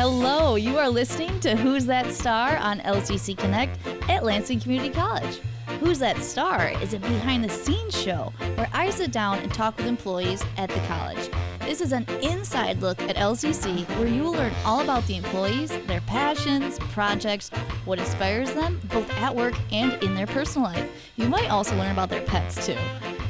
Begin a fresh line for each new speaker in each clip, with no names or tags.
Hello, you are listening to Who's That Star on LCC Connect at Lansing Community College. Who's That Star is a behind-the-scenes show where I sit down and talk with employees at the college. This is an inside look at LCC where you will learn all about the employees, their passions, projects, what inspires them, both at work and in their personal life. You might also learn about their pets too.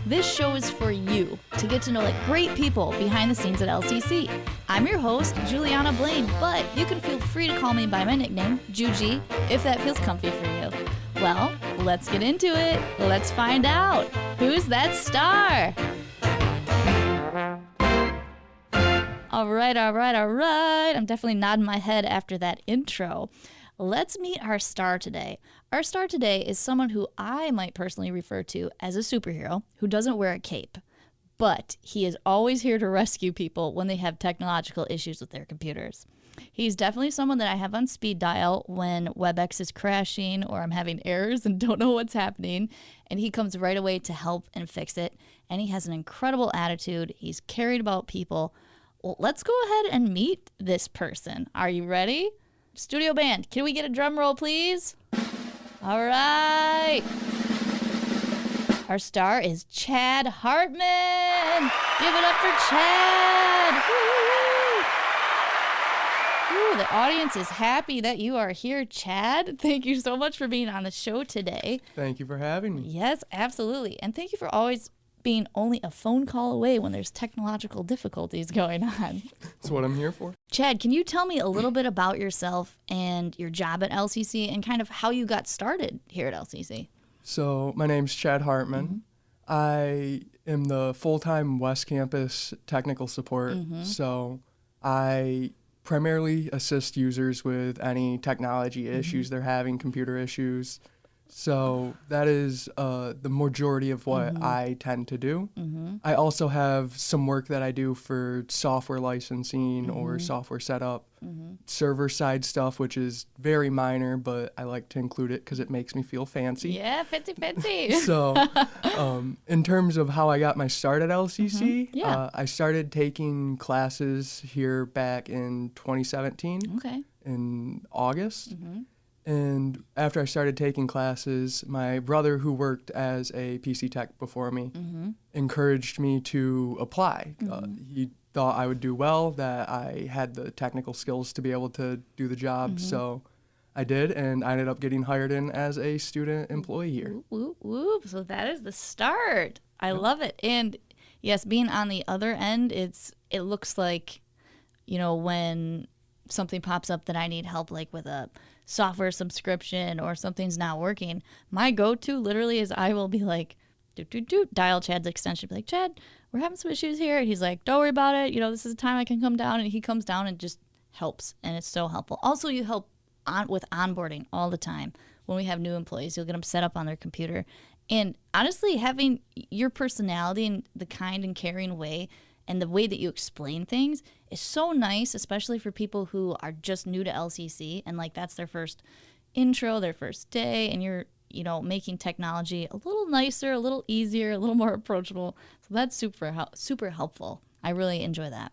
This show is for you to get to know the great people behind the scenes at LCC. I'm your host, Juliana Blaine, but you can feel free to call me by my nickname, Juji, if that feels comfy for you. Well, let's get into it. Let's find out. Who's that star? All right. I'm definitely nodding my head after that intro. Let's meet our star today. Our star today is someone who I might personally refer to as a superhero who doesn't wear a cape, but he is always here to rescue people when they have technological issues with their computers. He's definitely someone that I have on speed dial when WebEx is crashing or I'm having errors and don't know what's happening, and he comes right away to help and fix it, and he has an incredible attitude. He's caring about people. Well, let's go ahead and meet this person. Are you ready? Studio band, can we get a drum roll, please? All right. Our star is Chad Hartman. Give it up for Chad. Woo! The audience is happy that you are here, Chad. Thank you so much for being on the show today.
Thank you for having me.
Yes, absolutely. And thank you for always being only a phone call away when there's technological difficulties going on.
That's what I'm here for.
Chad, can you tell me a little bit about yourself and your job at LCC and kind of how you got started here at LCC?
So my name's Chad Hartman.
Mm-hmm.
I am the full-time West Campus technical support.
Mm-hmm.
So I primarily assist users with any technology issues they're having, computer issues. So that is the majority of what I tend to do. I also have some work that I do for software licensing or software setup, server side stuff, which is very minor, but I like to include it because it makes me feel fancy.
Yeah, fancy.
So in terms of how I got my start at LCC, I started taking classes here back in 2017 in August. And after I started taking classes, my brother, who worked as a PC tech before me, encouraged me to apply. He thought I would do well, that I had the technical skills to be able to do the job. So I did, and I ended up getting hired in as a student employee here.
Whoop. So that is the start. I love it. And yes, being on the other end, it looks like, when something pops up that I need help, like with a software subscription or something's not working, my go-to literally is I will be like, dial Chad's extension, be like, Chad, we're having some issues here. And he's like, don't worry about it. This is the time I can come down. And he comes down and just helps. And it's so helpful. Also, you help with onboarding all the time. When we have new employees, you'll get them set up on their computer. And honestly, having your personality and the kind and caring way and the way that you explain things is so nice, especially for people who are just new to LCC and that's their first intro, their first day, and you're, making technology a little nicer, a little easier, a little more approachable. So that's super helpful. I really enjoy that.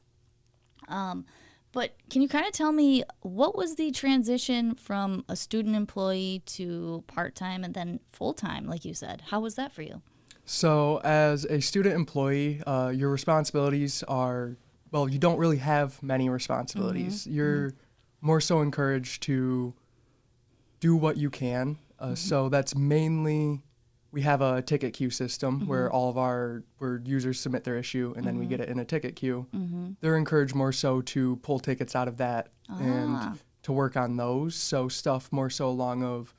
But can you kind of tell me what was the transition from a student employee to part-time and then full-time, like you said? How was that for you?
So as a student employee, your responsibilities are, you don't really have many responsibilities. You're more so encouraged to do what you can. So that's mainly, we have a ticket queue system where all of where users submit their issue and then we get it in a ticket queue. They're encouraged more so to pull tickets out of that and to work on those. So stuff more so along of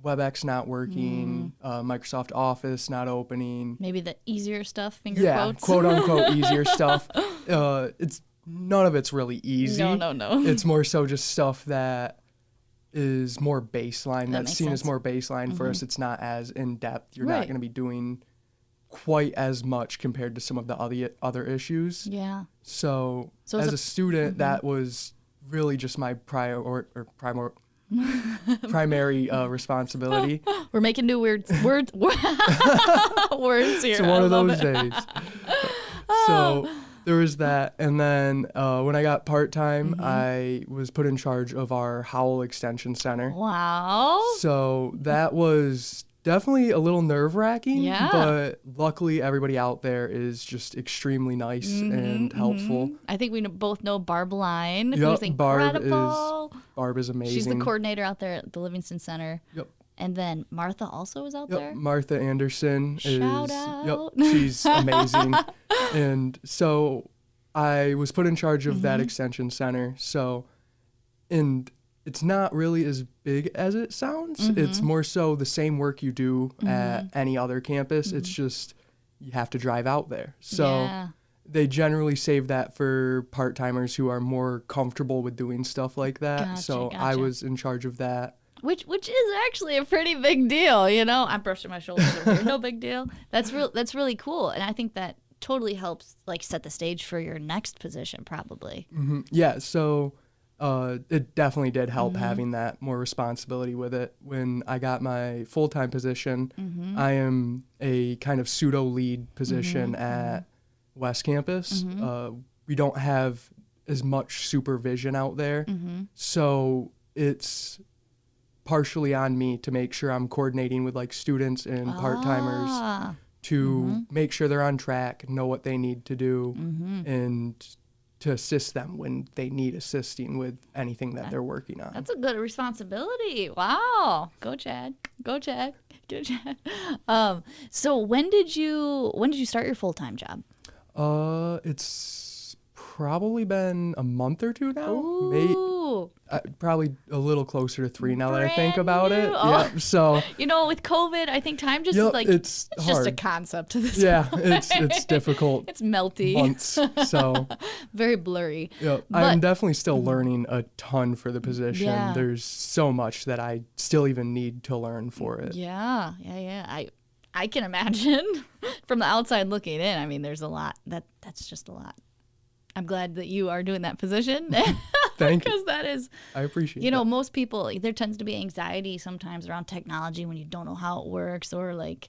WebEx not working, Microsoft Office not opening.
Maybe the easier stuff, quotes.
Yeah, quote unquote easier stuff. None of it's really easy.
No.
It's more so just stuff that is more baseline. That's seen as more baseline for us. It's not as in depth. You're not going to be doing quite as much compared to some of the other issues.
Yeah.
So as a student, that was really just my primary responsibility.
We're making new words here.
It's one of those days. So there was that. And then when I got part-time, I was put in charge of our Howell Extension Center.
Wow.
So that was definitely a little nerve-wracking,
Yeah.
but luckily everybody out there is just extremely nice and helpful.
I think we both know Barb Line,
Yep,
who's incredible.
Barb is amazing.
She's the coordinator out there at the Livingston Center.
Yep.
And then Martha also is out there.
Martha Anderson
Shout
is.
out.
Yep, she's amazing. And so I was put in charge of that extension center. So, and it's not really as big as it sounds. It's more so the same work you do at any other campus. It's just you have to drive out there. So they generally save that for part-timers who are more comfortable with doing stuff like that.
Gotcha,
I was in charge of that.
Which is actually a pretty big deal, you know. I'm brushing my shoulders over here. No big deal. That's really cool, and I think that totally helps like set the stage for your next position, probably.
Yeah. So it definitely did help having that more responsibility with it. When I got my full-time position, I am a kind of pseudo lead position at West Campus. We don't have as much supervision out there, so it's partially on me to make sure I'm coordinating with like students and part-timers to make sure they're on track, know what they need to do, and to assist them when they need assisting with anything that they're working on.
That's a good responsibility. Wow. Go Chad. Go Chad. Go Chad. So when did you start your full-time job?
It's probably been a month or two now.
Ooh.
Probably a little closer to 3 now that I think
Brand
about it.
new. Oh.
Yeah. So
You know, with COVID, I think time just
Yep,
is like
it's
just a
hard.
concept to this.
yeah,
point.
it's difficult
It's melty.
months. So
Very blurry.
yeah,
But-
I'm definitely still learning a ton for the position.
Yeah.
There's so much that I still even need to learn for it.
Yeah. I can imagine from the outside looking in. I mean, there's a lot. That's just a lot. I'm glad that you are doing that position.
Thank you.
Because that is,
I appreciate
you know,
that.
most people, there tends to be anxiety sometimes around technology when you don't know how it works, or like,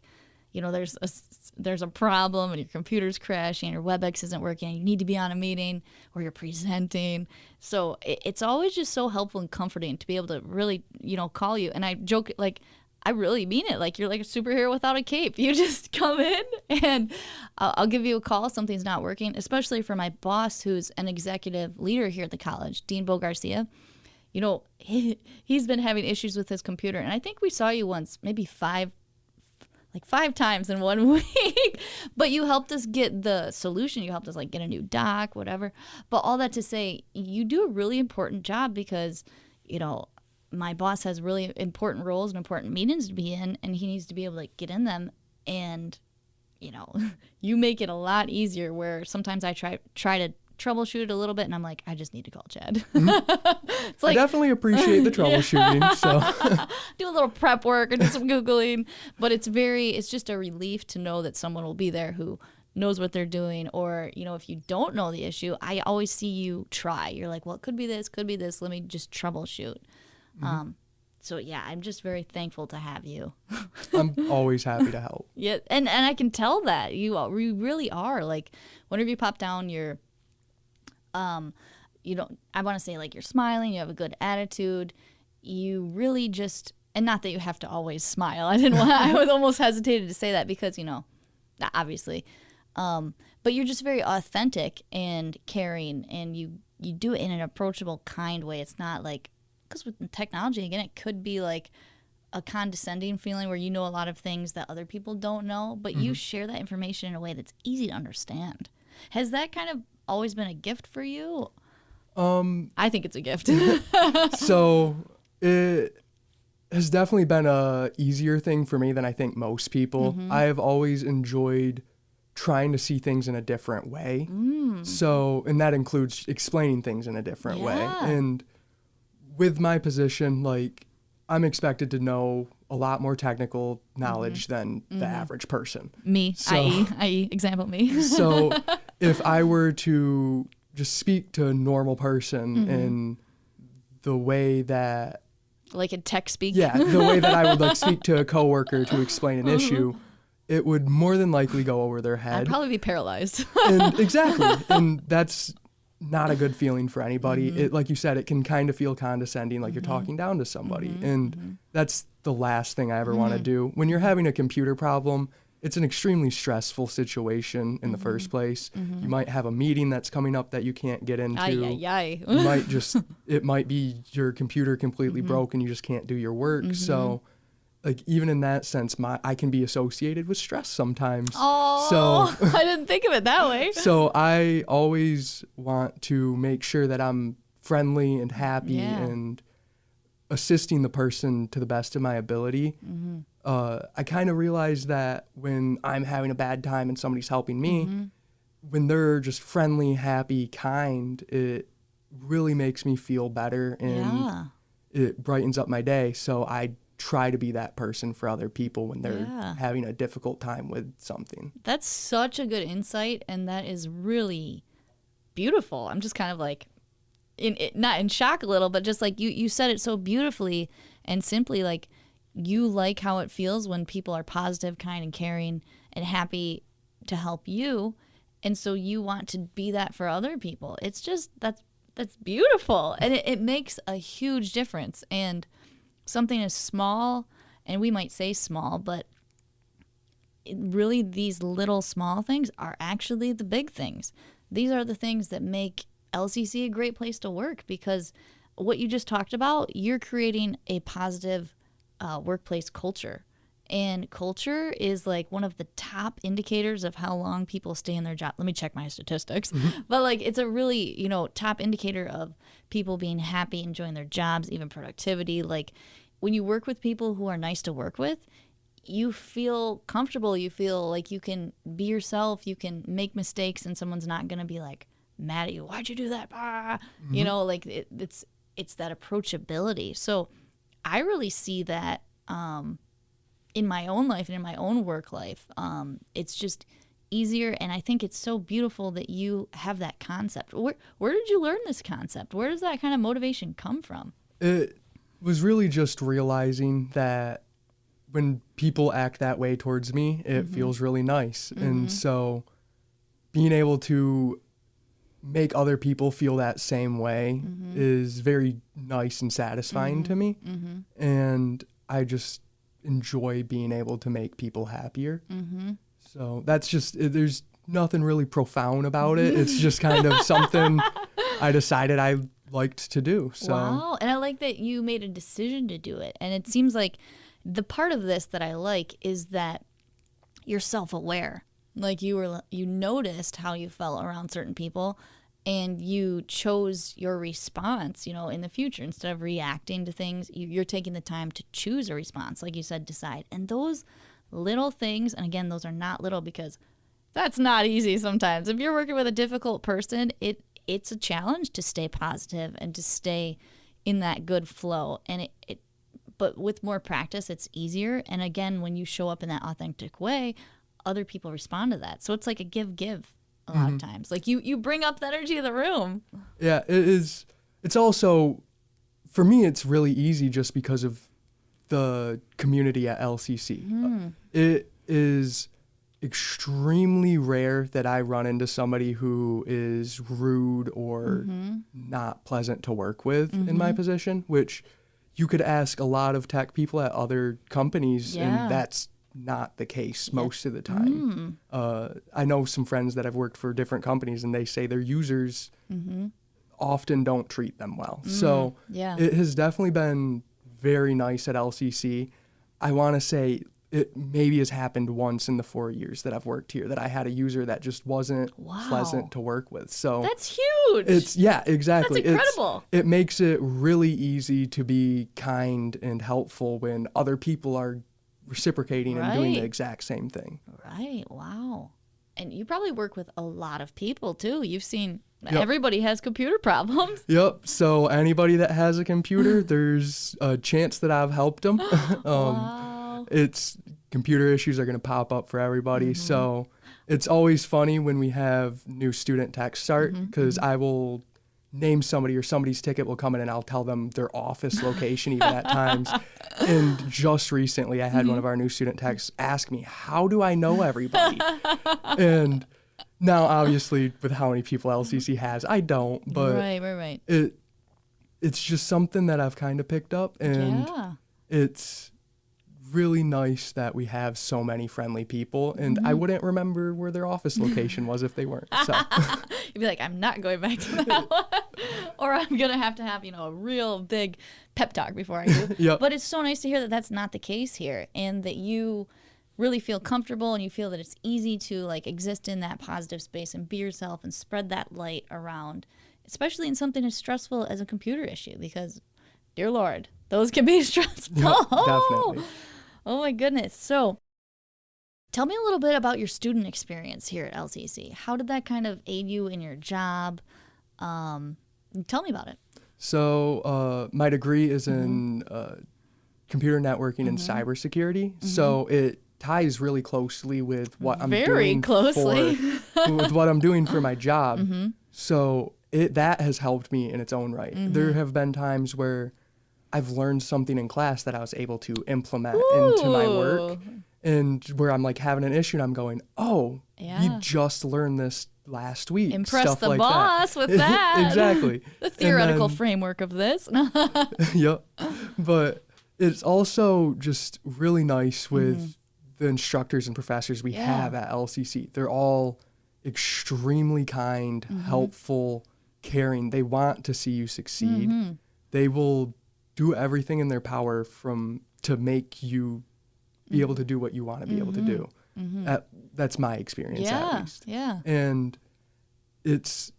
you know, there's a problem and your computer's crashing, your WebEx isn't working, and you need to be on a meeting or you're presenting. So it's always just so helpful and comforting to be able to really, you know, call you. And I joke, like, I really mean it. Like, you're like a superhero without a cape. You just come in and I'll give you a call. Something's not working, especially for my boss, who's an executive leader here at the college, Dean Bo Garcia. You know, he's been having issues with his computer. And I think we saw you once, maybe five times in 1 week. But you helped us get the solution. You helped us like get a new dock, whatever. But all that to say, you do a really important job because, you know, my boss has really important roles and important meetings to be in, and he needs to be able to get in them. And, you know, you make it a lot easier, where sometimes I try to troubleshoot it a little bit, and I'm like, I just need to call Chad. It's
I
like,
definitely appreciate the troubleshooting. So
do a little prep work or do some Googling. But it's just a relief to know that someone will be there who knows what they're doing. Or, you know, if you don't know the issue, I always see you try. You're like, well, it could be this, let me just troubleshoot. So yeah, I'm just very thankful to have you.
I'm always happy to help.
Yeah, and I can tell that you really are. Like, whenever you pop down, you're, you don't. I want to say, like, you're smiling. You have a good attitude. You really just, and not that you have to always smile. I was almost hesitated to say that because, you know, obviously, but you're just very authentic and caring, and you do it in an approachable, kind way. It's not like, because with technology, again, it could be like a condescending feeling where you know a lot of things that other people don't know, but you share that information in a way that's easy to understand. Has that kind of always been a gift for you? I think it's a gift.
So it has definitely been a easier thing for me than I think most people. I have always enjoyed trying to see things in a different way. So, and that includes explaining things in a different way. And with my position, like, I'm expected to know a lot more technical knowledge than the average person.
Me,
So-
i.e. example me.
So if I were to just speak to a normal person in the way that,
Like a tech speak.
yeah, the way that I would like speak to a coworker to explain an issue, it would more than likely go over their
I'd
head.
probably be paralyzed.
And exactly. And that's not a good feeling for anybody. It, like you said, it can kind of feel condescending, like you're talking down to somebody. And that's the last thing I ever want to do. When you're having a computer problem, it's an extremely stressful situation in the first place. You might have a meeting that's coming up that you can't get into. You might just, it might be your computer completely broke and you just can't do your work. So like even in that sense, I can be associated with stress sometimes.
Oh,
so
I didn't think of it that way.
So I always want to make sure that I'm friendly and happy and assisting the person to the best of my ability. I kind of realize that when I'm having a bad time and somebody's helping me, when they're just friendly, happy, kind, it really makes me feel better and it brightens up my day. So I try to be that person for other people when they're having a difficult time with something.
That's such a good insight, and that is really beautiful. I'm just kind of like not in shock a little, but just like you said it so beautifully and simply, like you like how it feels when people are positive, kind, and caring and happy to help you, and so you want to be that for other people. It's just that's beautiful, and it makes a huge difference. And something as small, and we might say small, but really these little small things are actually the big things. These are the things that make LCC a great place to work, because what you just talked about, you're creating a positive workplace culture. And culture is like one of the top indicators of how long people stay in their job. Let me check my statistics. But like it's a really, top indicator of people being happy, enjoying their jobs, even productivity. Like when you work with people who are nice to work with, you feel comfortable. You feel like you can be yourself. You can make mistakes and someone's not going to be like mad at you. Why'd you do that? Like it's that approachability. So I really see that in my own life and in my own work life. It's just easier, and I think it's so beautiful that you have that concept. Where did you learn this concept? Where does that kind of motivation come from?
It was really just realizing that when people act that way towards me, it feels really nice. And so being able to make other people feel that same way is very nice and satisfying to me. And I just enjoy being able to make people happier. So that's just, there's nothing really profound about it. It's just kind of something I decided I liked to do. So.
Wow. And I like that you made a decision to do it. And it seems like the part of this that I like is that you're self-aware. Like you noticed how you felt around certain people, and you chose your response, in the future. Instead of reacting to things, you're taking the time to choose a response. Like you said, decide. And those little things, and again, those are not little because that's not easy sometimes. If you're working with a difficult person, it's a challenge to stay positive and to stay in that good flow. And but with more practice, it's easier. And again, when you show up in that authentic way, other people respond to that. So it's like a give a lot of times. Like you bring up the energy of the room.
Yeah, it is. It's also, for me, it's really easy just because of the community at LCC. It is extremely rare that I run into somebody who is rude or not pleasant to work with in my position, which you could ask a lot of tech people at other companies, and that's not the case most of the time. I know some friends that have worked for different companies, and they say their users often don't treat them well. So it has definitely been very nice at LCC. I want to say it maybe has happened once in the 4 years that I've worked here that I had a user that just wasn't pleasant to work with. So
that's huge.
Exactly.
That's incredible.
It makes it really easy to be kind and helpful when other people are reciprocating and doing the exact same thing.
Right. Wow. And you probably work with a lot of people too. You've seen everybody has computer problems.
Yep. So anybody that has a computer, there's a chance that I've helped them.
Wow.
It's computer issues are going to pop up for everybody. So it's always funny when we have new student techs start, because I will name somebody or somebody's ticket will come in and I'll tell them their office location even at times. And just recently I had one of our new student techs ask me, how do I know everybody? And now obviously with how many people LCC has, I don't, but
right.
It's just something that I've kind of picked up, and it's really nice that we have so many friendly people, and I wouldn't remember where their office location was if they weren't. So
you'd be like, I'm not going back to that one. Or I'm going to have, a real big pep talk before I do.
Yep.
But it's so nice to hear that that's not the case here, and that you really feel comfortable and you feel that it's easy to like exist in that positive space and be yourself and spread that light around, especially in something as stressful as a computer issue, because dear Lord, those can be stressful.
Yep, definitely.
Oh my goodness. So tell me a little bit about your student experience here at LCC. How did that kind of aid you in your job? Tell me about it.
So my degree is in computer networking and cybersecurity. So it ties really closely with what I'm doing with what I'm doing for my job. So that has helped me in its own right. There have been times where I've learned something in class that I was able to implement into my work, and where I'm like having an issue and I'm going, oh, you just learned this last week.
Impress
stuff
the
like
boss
that.
with that.
Exactly.
The theoretical framework of this.
Yep. But it's also just really nice with the instructors and professors we have at LCC. They're all extremely kind, helpful, caring. They want to see you succeed. They will do everything in their power to make you be able to do what you want to be able to do. That's my experience, at least.
Yeah.
And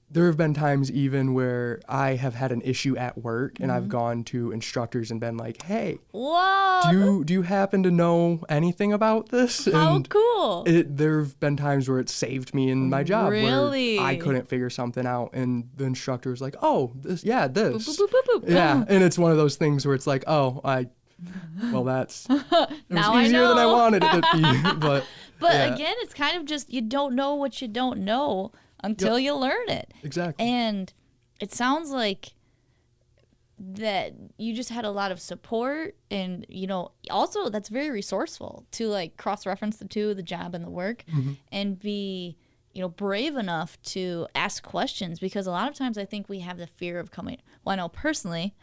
there have been times even where I have had an issue at work and I've gone to instructors and been like, hey,
whoa,
do you happen to know anything about this?
How cool.
There have been times where it saved me in my job.
Really?
Where I couldn't figure something out and the instructor was like, oh, this.
Boop, boop, boop, boop.
Yeah, and it's one of those things where it's like, that's
now
easier
I know.
than I wanted it to be. But
again, it's kind of just you don't know what you don't know until you learn it.
Exactly.
And it sounds like that you just had a lot of support, and also that's very resourceful to like cross-reference the two, the job and the work, and be brave enough to ask questions, because a lot of times I think we have the fear of coming. Well, I know personally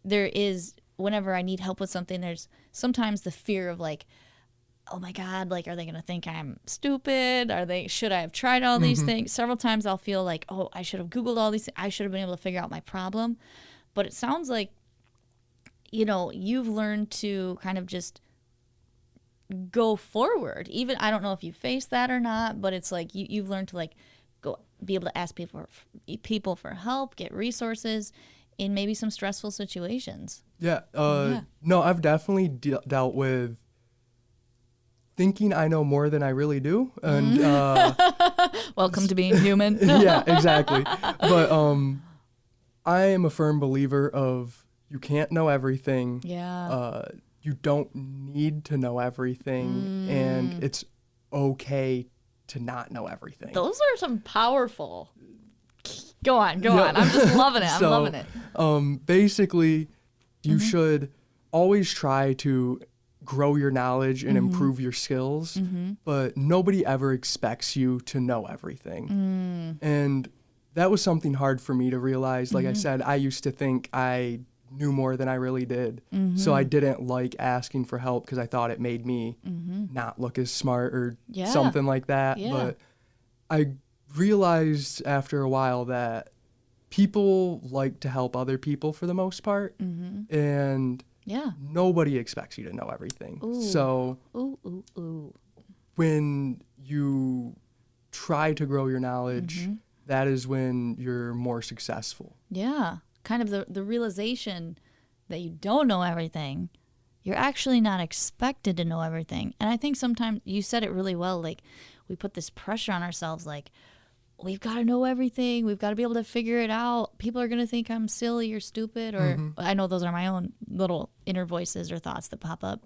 there is, whenever I need help with something, there's sometimes the fear of like, oh my God, like, are they going to think I'm stupid? Should I have tried all these things? Several times I'll feel like, oh, I should have Googled all these things. I should have been able to figure out my problem. But it sounds like, you've learned to kind of just go forward. Even, I don't know if you face that or not, but it's like you've learned to like go be able to ask people for help, get resources in maybe some stressful situations.
Yeah. No, I've definitely dealt with thinking I know more than I really do. And
welcome to being human.
Yeah, exactly. But I am a firm believer of you can't know everything.
Yeah.
You don't need to know everything, and it's okay to not know everything.
Those are some powerful. Go on. I'm just loving it. I'm loving it.
Basically, you should always try to grow your knowledge and improve your skills, but nobody ever expects you to know everything. And that was something hard for me to realize. Like I said, I used to think I knew more than I really did. So I didn't like asking for help because I thought it made me not look as smart or something like that.
Yeah.
But I realized after a while that people like to help other people for the most part. And nobody expects you to know everything.
Ooh.
So
Ooh.
when you try to grow your knowledge, that is when you're more successful.
Yeah. Kind of the realization that you don't know everything. You're actually not expected to know everything. And I think sometimes you said it really well, like we put this pressure on ourselves, like we've got to know everything. We've got to be able to figure it out. People are going to think I'm silly or stupid, or I know those are my own little inner voices or thoughts that pop up.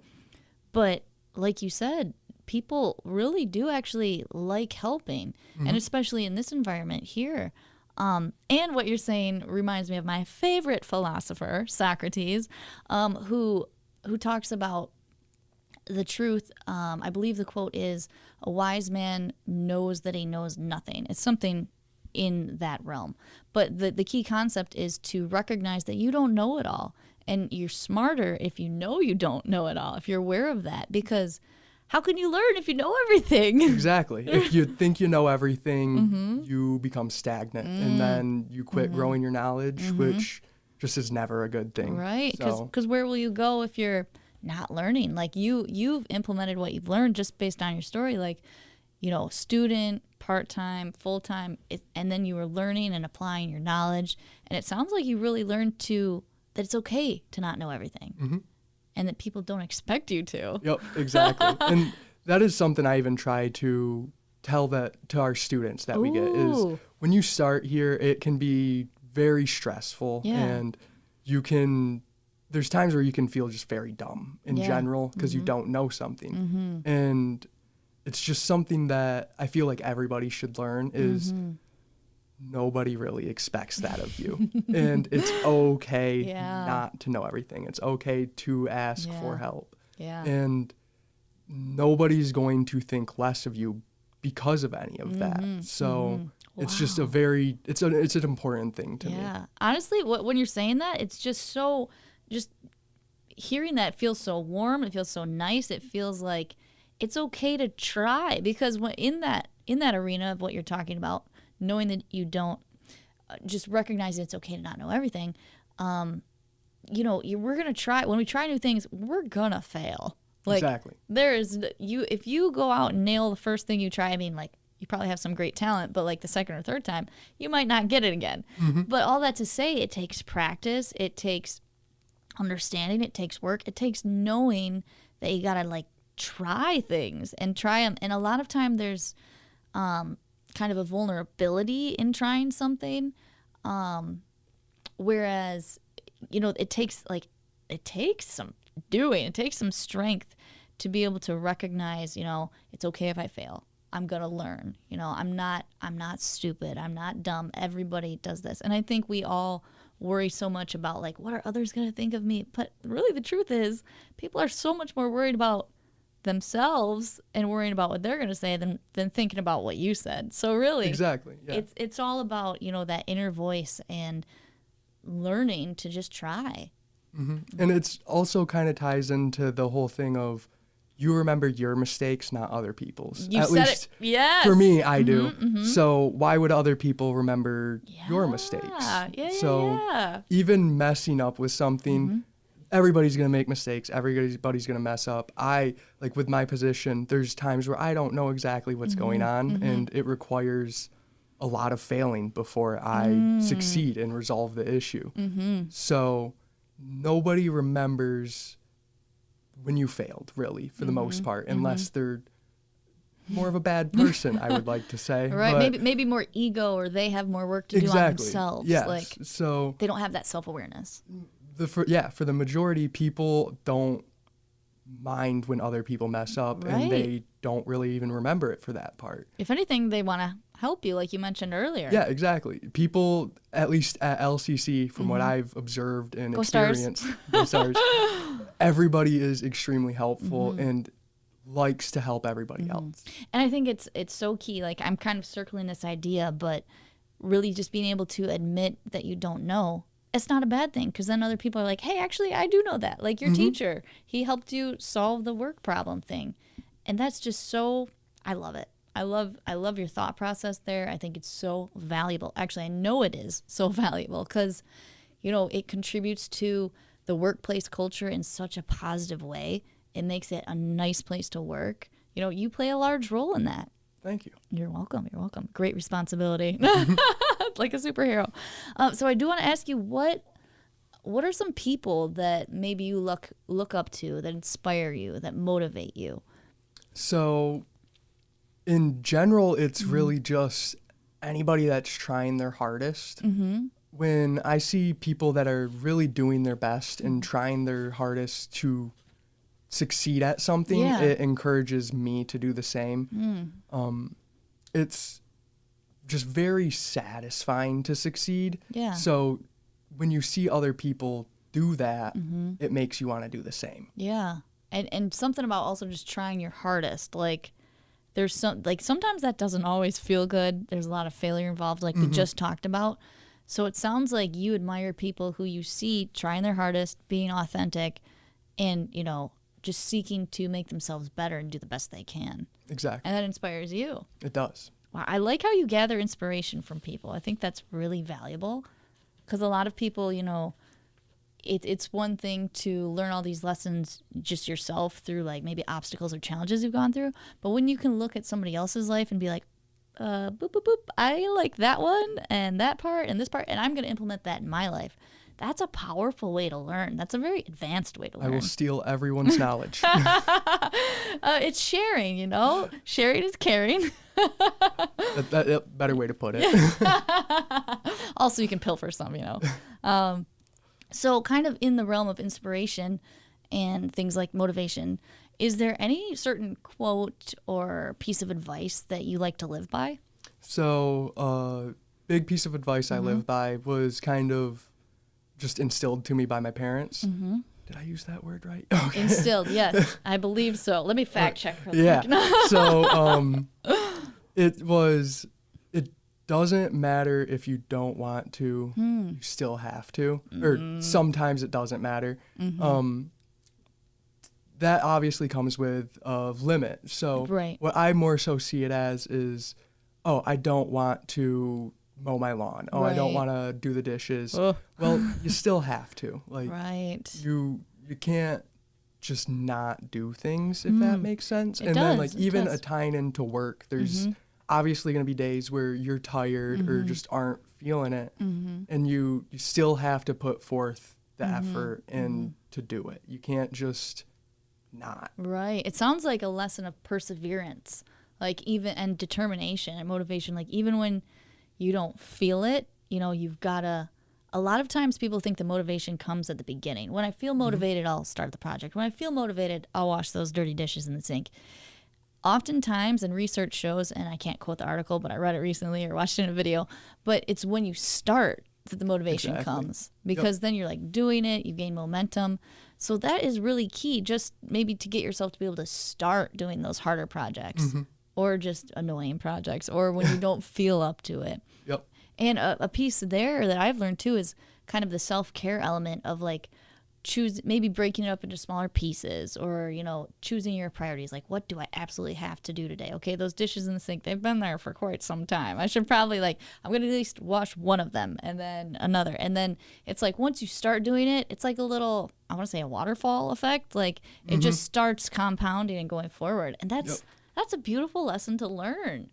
But like you said, people really do actually like helping. And especially in this environment here, And what you're saying reminds me of my favorite philosopher, Socrates, who talks about the truth. I believe the quote is, "A wise man knows that he knows nothing." It's something in that realm. But the key concept is to recognize that you don't know it all. And you're smarter if you know you don't know it all, if you're aware of that. Because how can you learn if you know everything?
Exactly. If you think you know everything, you become stagnant. And then you quit growing your knowledge, which just is never a good thing.
Right.
So,
Because where will you go if you're not learning? Like you've implemented what you've learned just based on your story. Like, student, part-time, full-time, and then you were learning and applying your knowledge. And it sounds like you really learned that it's okay to not know everything and that people don't expect you to.
Yep, exactly. And that is something I even try to tell that to our students that we get is when you start here, it can be very stressful and there's times where you can feel just very dumb in general because you don't know something. And it's just something that I feel like everybody should learn is nobody really expects that of you. And it's okay not to know everything. It's okay to ask for help.
Yeah.
And nobody's going to think less of you because of any of that. So it's just it's an important thing to me.
Yeah. Honestly, when you're saying that, it's just hearing that feels so warm. It feels so nice. It feels like it's okay to try, because in that arena of what you're talking about, knowing that you don't, just recognizing it's okay to not know everything. We're gonna try. When we try new things, we're gonna fail. Like,
exactly.
If you go out and nail the first thing you try, I mean, like, you probably have some great talent, but like the second or third time, you might not get it again. But all that to say, it takes practice. It takes understanding. It takes work. It takes knowing that you gotta like try things and try them. And a lot of time there's kind of a vulnerability in trying something. Whereas, it takes some doing. It takes some strength to be able to recognize, it's okay if I fail. I'm going to learn. I'm not stupid. I'm not dumb. Everybody does this. And I think we all worry so much about like, what are others going to think of me? But really the truth is people are so much more worried about themselves and worrying about what they're going to say than thinking about what you said. So really,
exactly. Yeah.
It's all about, that inner voice and learning to just try.
And it's also kind of ties into the whole thing of you remember your mistakes, not other people's.
You
At
said
least
it. Yes.
for me, I do. So why would other people remember your mistakes? So even messing up with something, everybody's going to make mistakes. Everybody's going to mess up. With my position, there's times where I don't know exactly what's going on, and it requires a lot of failing before I succeed and resolve the issue. So nobody remembers when you failed, really, for the most part, unless they're more of a bad person, I would like to say.
Right, maybe more ego, or they have more work to do on themselves.
Yes. So
they don't have that self-awareness.
For the majority, people don't mind when other people mess up, and they don't really even remember it for that part.
If anything, they want to help you, like you mentioned earlier.
Yeah, exactly. People, at least at LCC, from what I've observed and experienced, Go Stars, everybody is extremely helpful and likes to help everybody else.
And I think it's so key. Like, I'm kind of circling this idea, but really just being able to admit that you don't know. It's not a bad thing, because then other people are like, hey, actually, I do know that. Like your teacher, he helped you solve the work problem thing. And that's just so, I love it. I love your thought process there. I think it's so valuable. Actually, I know it is so valuable because, it contributes to the workplace culture in such a positive way. It makes it a nice place to work. You play a large role in that.
Thank you.
You're welcome. Great responsibility. Like a superhero. So I do want to ask you, what are some people that maybe you look up to, that inspire you, that motivate you?
So in general, it's really just anybody that's trying their hardest. When I see people that are really doing their best and trying their hardest to succeed at something, it encourages me to do the same. It's just very satisfying to succeed.
Yeah.
So when you see other people do that, it makes you want to do the same.
Yeah. And something about also just trying your hardest. Like there's some like sometimes that doesn't always feel good. There's a lot of failure involved like we just talked about. So it sounds like you admire people who you see trying their hardest, being authentic, and, you know, just seeking to make themselves better and do the best they can.
Exactly.
And that inspires you.
It does.
Wow, I like how you gather inspiration from people. I think that's really valuable because a lot of people, you know, it's one thing to learn all these lessons just yourself through like maybe obstacles or challenges you've gone through. But when you can look at somebody else's life and be like, boop, boop, boop, I like that one and that part and this part, and I'm going to implement that in my life. That's a powerful way to learn. That's a very advanced way to learn.
I will steal everyone's knowledge.
It's sharing, you know? Sharing is caring.
Better way to put it.
Also, you can pilfer some, you know? So kind of in the realm of inspiration and things like motivation, is there any certain quote or piece of advice that you like to live by?
So big piece of advice I live by was kind of just instilled to me by my parents. Did I use that word right? Okay.
Instilled, yes. I believe so. Let me fact check real
Yeah.
quick.
So it doesn't matter if you don't want to, you still have to. Or sometimes it doesn't matter. That obviously comes with a limit. So what I more so see it as is, oh, I don't want to mow my lawn. Oh, I don't want to do the dishes.
Ugh.
Well, you still have to. Like you can't just not do things, if that makes sense.
It
then
does,
like
it
even
does.
a tying into work, there's obviously going to be days where you're tired or just aren't feeling it, and you still have to put forth the effort and to do it. You can't just not.
Right. It sounds like a lesson of perseverance, like even and determination and motivation. Like even when you don't feel it, you know, you've got to. A lot of times people think the motivation comes at the beginning. When I feel motivated, I'll start the project. When I feel motivated, I'll wash those dirty dishes in the sink. Oftentimes, and research shows, and I can't quote the article, but I read it recently or watched it in a video, but it's when you start that the motivation comes, because then you're like doing it, you gain momentum. So that is really key, just maybe to get yourself to be able to start doing those harder projects or just annoying projects or when you don't feel up to it.
Yep.
And a piece there that I've learned too is kind of the self-care element of like maybe breaking it up into smaller pieces or, you know, choosing your priorities. Like, what do I absolutely have to do today? Okay, those dishes in the sink, they've been there for quite some time. I should probably I'm going to at least wash one of them and then another. And then it's like once you start doing it, it's like a little, I want to say a waterfall effect. Like it just starts compounding and going forward. And that's a beautiful lesson to learn.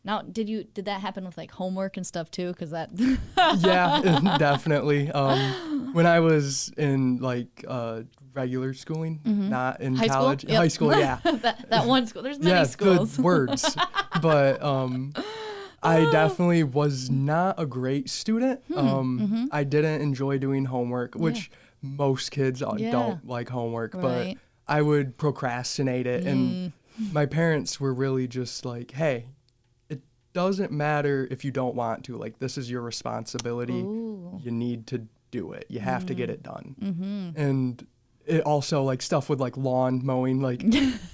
Now, did that happen with like homework and stuff too? Because that.
Yeah, definitely. When I was in like regular schooling, not in college,
school? Yep.
high school, yeah.
that one school. There's many schools.
Good words. But I definitely was not a great student. I didn't enjoy doing homework, which most kids don't like homework, but I would procrastinate it. And my parents were really just like, hey, doesn't matter if you don't want to. Like, this is your responsibility. Ooh. You need to do it. You have to get it done. And it also like stuff with like lawn mowing. Like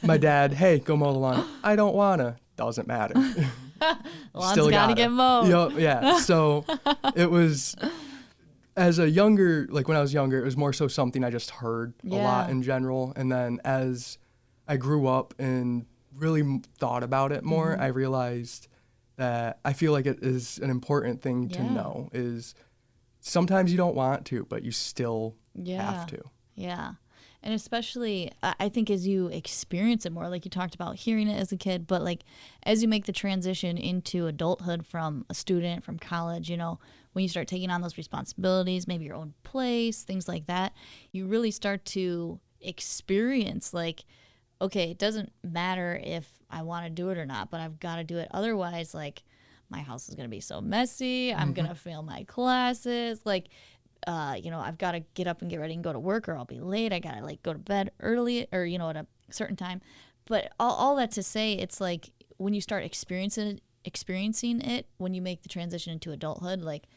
my dad, hey, go mow the lawn. I don't wanna. Doesn't matter.
Lawn's still gotta get mowed.
Yeah. So it was as a younger, like when I was younger, it was more so something I just heard a lot in general. And then as I grew up and really thought about it more, I realized that I feel like it is an important thing to know is sometimes you don't want to, but you still have to.
Yeah. And especially, I think as you experience it more, like you talked about hearing it as a kid, but like as you make the transition into adulthood from a student, from college, you know, when you start taking on those responsibilities, maybe your own place, things like that, you really start to experience like, okay, it doesn't matter if I want to do it or not, but I've got to do it. Otherwise, like, my house is going to be so messy. I'm going to fail my classes. Like, you know, I've got to get up and get ready and go to work or I'll be late. I got to, like, go to bed early or, you know, at a certain time. But all that to say, it's like when you start experiencing experiencing it when you make the transition into adulthood, like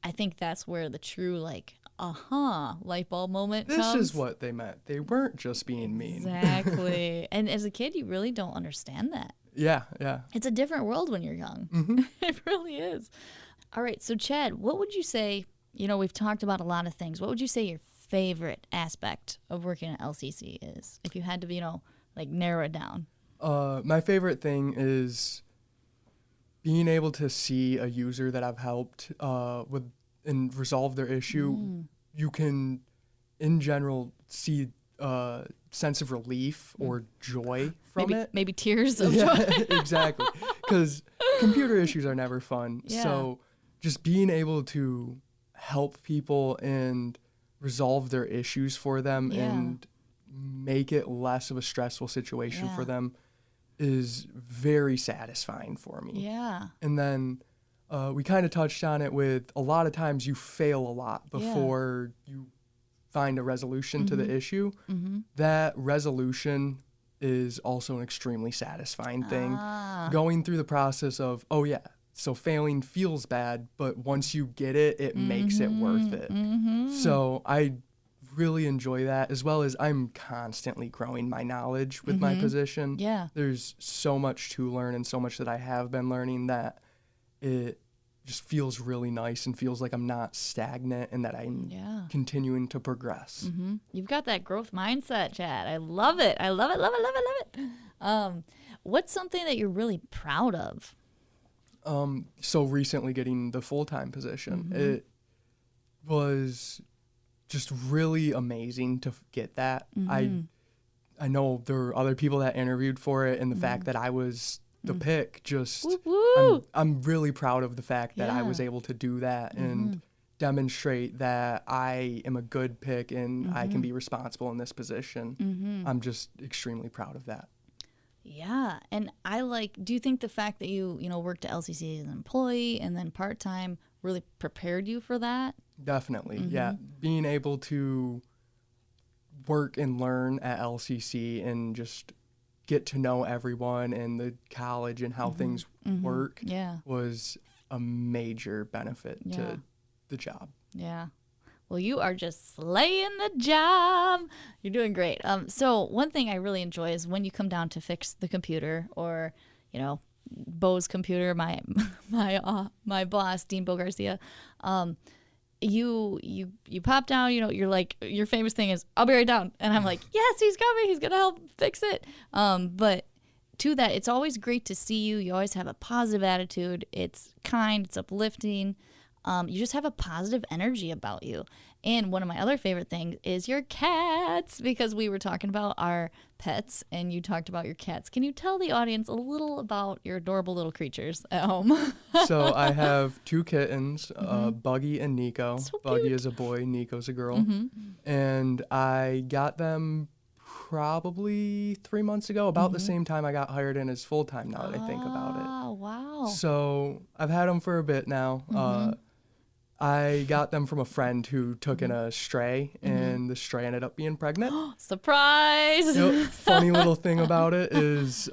I think that's where the true like light bulb moment
This
comes.
is what they meant. They weren't just being mean.
Exactly. And as a kid, you really don't understand that.
Yeah.
It's a different world when you're young. It really is. All right. So, Chad, what would you say? We've talked about a lot of things. What would you say your favorite aspect of working at LCC is? If you had to, like narrow it down.
My favorite thing is being able to see a user that I've helped with and resolve their issue. You can, in general, see a sense of relief or joy from it.
Maybe tears of
Yeah,
joy.
exactly. Because computer issues are never fun.
Yeah.
So just being able to help people and resolve their issues for them and make it less of a stressful situation for them is very satisfying for me.
Yeah.
And then we kind of touched on it with a lot of times you fail a lot before you find a resolution to the issue. That resolution is also an extremely satisfying thing. Going through the process of, so failing feels bad, but once you get it, it makes it worth it. So I really enjoy that, as well as I'm constantly growing my knowledge with my position.
Yeah.
There's so much to learn and so much that I have been learning that it just feels really nice and feels like I'm not stagnant and that I'm continuing to progress.
You've got that growth mindset, Chad. I love it. I love it, love it, love it, love it. What's something that you're really proud of?
So recently getting the full-time position, it was just really amazing to get that. I know there were other people that interviewed for it, and the fact that I was the pick, just I'm really proud of the fact that I was able to do that and demonstrate that I am a good pick and I can be responsible in this position. I'm just extremely proud of that.
Yeah, and do you think the fact that you worked at LCC as an employee and then part-time really prepared you for that?
Definitely, yeah. Being able to work and learn at LCC and just get to know everyone and the college and how things work was a major benefit to the job.
Yeah. Well, you are just slaying the job. You're doing great. So one thing I really enjoy is when you come down to fix the computer or, Bo's computer, my boss, Dean Bo Garcia, you pop down, you're like, your famous thing is, I'll be right down. And I'm like, yes, he's coming. He's going to help fix it. But to that, it's always great to see you. You always have a positive attitude. It's kind, it's uplifting. You just have a positive energy about you. And one of my other favorite things is your cats, because we were talking about our pets and you talked about your cats. Can you tell the audience a little about your adorable little creatures at home?
So I have two kittens, Buggy and Nico.
So
Buggy
cute.
is a boy, Nico's a girl. And I got them probably 3 months ago, about the same time I got hired in as full-time, now that I think about it.
Oh, wow.
So I've had them for a bit now. I got them from a friend who took in a stray, and the stray ended up being pregnant.
Surprise!
Funny little thing about it is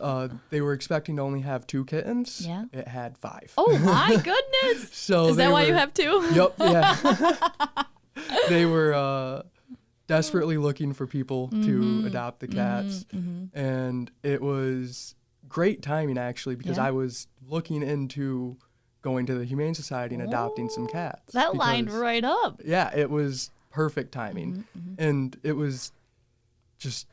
they were expecting to only have 2 kittens.
Yeah.
It had 5.
Oh, my goodness.
So
Is that why you have 2?
Yep, yeah. They were desperately looking for people to adopt the cats. And it was great timing, actually, because I was looking into going to the Humane Society and adopting some cats.
That lined right up.
Yeah, it was perfect timing. And it was just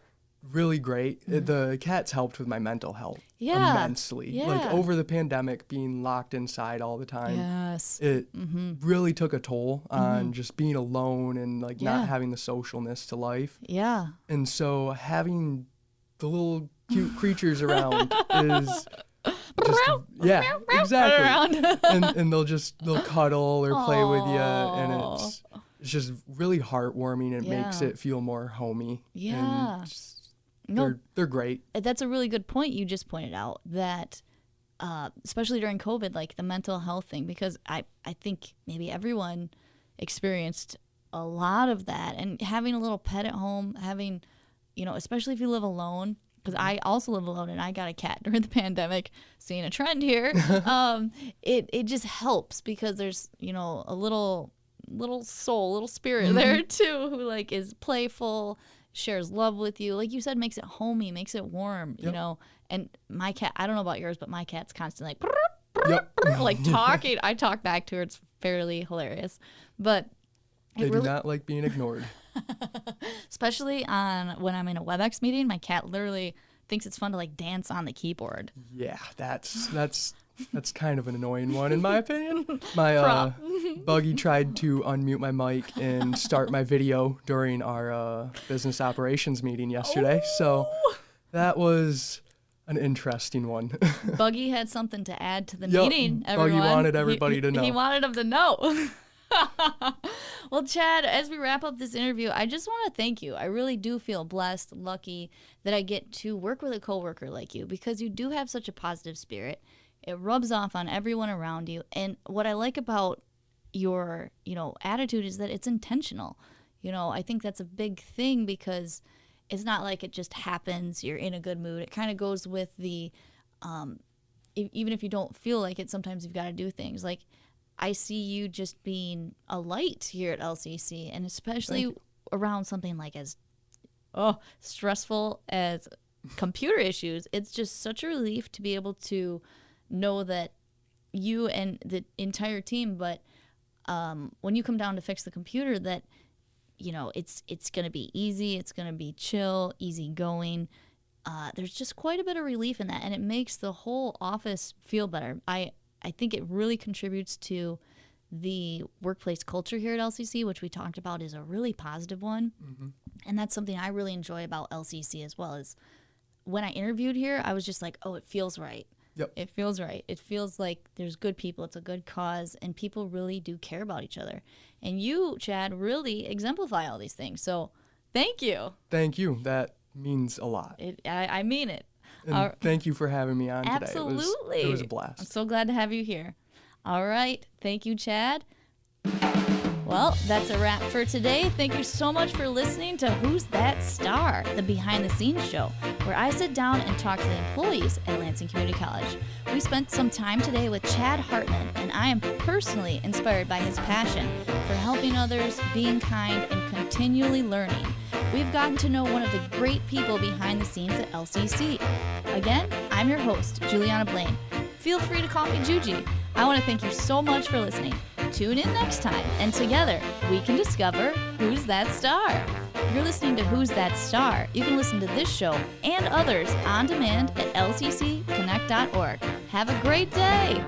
really great. The cats helped with my mental health immensely.
Yeah.
Like over the pandemic, being locked inside all the time.
Yes.
It really took a toll on just being alone and like not having the socialness to life.
Yeah.
And so having the little cute creatures around is just, exactly. and they'll cuddle or play with you, and it's just really heartwarming and makes it feel more homey.
Yeah.
And they're great.
That's a really good point you just pointed out, that especially during COVID, like the mental health thing, because I think maybe everyone experienced a lot of that, and having a little pet at home, having, especially if you live alone, because I also live alone and I got a cat during the pandemic, seeing a trend here. It just helps because there's, you know, a little soul, little spirit there too, who like is playful, shares love with you. Like you said, makes it homey, makes it warm, you know. And my cat, I don't know about yours, but my cat's constantly like, like talking. I talk back to her. It's fairly hilarious. But
they do not like being ignored.
Especially when I'm in a WebEx meeting, my cat literally thinks it's fun to like dance on the keyboard.
Yeah, that's kind of an annoying one in my opinion. My Buggy tried to unmute my mic and start my video during our business operations meeting yesterday. So that was an interesting one.
Buggy had something to add to the meeting, everyone.
Buggy wanted everybody to know.
He wanted them to know. Well, Chad, as we wrap up this interview, I just want to thank you. I really do feel blessed, lucky that I get to work with a coworker like you because you do have such a positive spirit. It rubs off on everyone around you. And what I like about your, you know, attitude is that it's intentional. You know, I think that's a big thing because it's not like it just happens, you're in a good mood. It kind of goes with the, even if you don't feel like it, sometimes you've got to do things. Like, I see you just being a light here at LCC, and especially around something like as stressful as computer issues. It's just such a relief to be able to know that you and the entire team, but when you come down to fix the computer, that, you know, it's going to be easy, it's going to be chill, easy going. There's just quite a bit of relief in that, and it makes the whole office feel better. I think it really contributes to the workplace culture here at LCC, which we talked about is a really positive one. Mm-hmm. And that's something I really enjoy about LCC as well. Is when I interviewed here, I was just like, oh, it feels right.
Yep.
It feels right. It feels like there's good people. It's a good cause, and people really do care about each other. And you, Chad, really exemplify all these things. So thank you.
Thank you. That means a lot.
I mean it.
And thank you for having me on today.
Absolutely.
It was a blast.
I'm so glad to have you here. All right. Thank you, Chad. Well, that's a wrap for today. Thank you so much for listening to Who's That Star, the behind-the-scenes show, where I sit down and talk to the employees at Lansing Community College. We spent some time today with Chad Hartman, and I am personally inspired by his passion for helping others, being kind, and continually learning. We've gotten to know one of the great people behind the scenes at LCC. Again, I'm your host, Juliana Blaine. Feel free to call me Juji. I want to thank you so much for listening. Tune in next time, and together we can discover Who's That Star. You're listening to Who's That Star. You can listen to this show and others on demand at lccconnect.org. Have a great day.